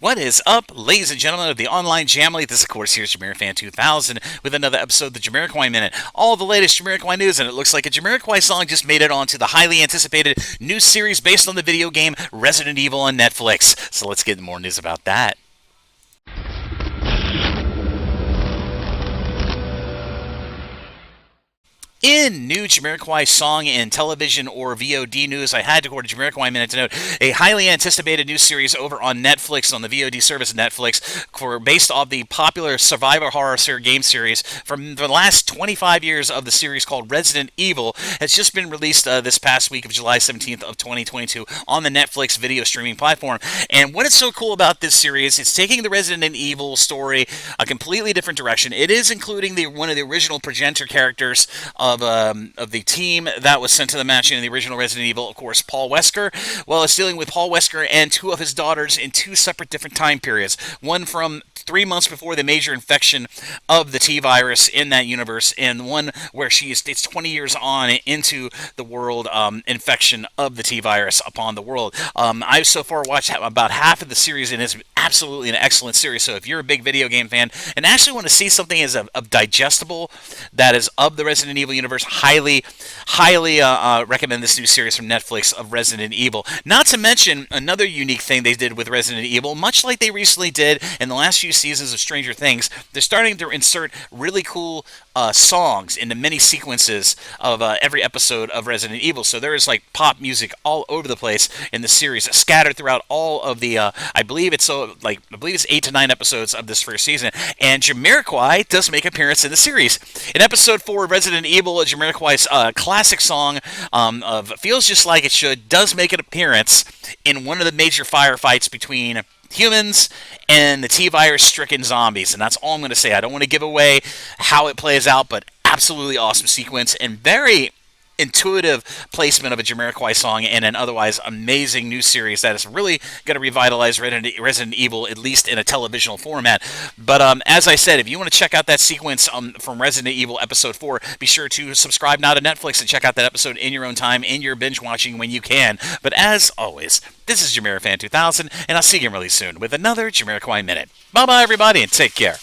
What is up, ladies and gentlemen of the online Jamily? This, of course, here's JamiroFan2000 with another episode of the Jamiroquai Minute. All the latest Jamiroquai news, and it looks like a Jamiroquai song just made it onto the highly anticipated new series based on the video game Resident Evil on Netflix. So let's get more news about that. In new Jamiroquai song and television or VOD news, I had to go to Jamiroquai Minute to note a highly anticipated new series over on Netflix, on the VOD service Netflix, based off the popular survival horror game series from the last 25 years of the series called Resident Evil, has just been released this past week of July 17th of 2022 on the Netflix video streaming platform. And what is so cool about this series, it's taking the Resident Evil story a completely different direction. It is including one of the original progenitor characters of the team that was sent to the match in the original Resident Evil, of course, Paul Wesker. Well, it's dealing with Paul Wesker and two of his daughters in two separate different time periods. One from 3 months before the major infection of the T-virus in that universe, and one where it's 20 years on into the world infection of the T-virus upon the world. I've so far watched about half of the series, and it's absolutely an excellent series. So if you're a big video game fan and actually want to see something as of digestible that is of the Resident Evil universe, highly recommend this new series from Netflix of Resident Evil. Not to mention another unique thing they did with Resident Evil, much like they recently did in the last few seasons of Stranger Things, they're starting to insert really cool songs into many sequences of every episode of Resident Evil. So there is like pop music all over the place in the series, scattered throughout all of the I believe it's 8 to 9 episodes of this first season. And Jamiroquai does make an appearance in the series. In episode 4 of Resident Evil, Jamiroquai's classic song of Feels Just Like It Should does make an appearance in one of the major firefights between humans and the T-virus stricken zombies. And that's all I'm going to say. I don't want to give away how it plays out, but absolutely awesome sequence and very intuitive placement of a Jamiroquai song in an otherwise amazing new series that is really going to revitalize Resident Evil, at least in a televisional format. But as I said, if you want to check out that sequence from Resident Evil Episode 4, be sure to subscribe now to Netflix and check out that episode in your own time, in your binge watching when you can. But as always, this is JamiroFan2000, and I'll see you really soon with another Jamiroquai Minute. Bye-bye, everybody, and take care.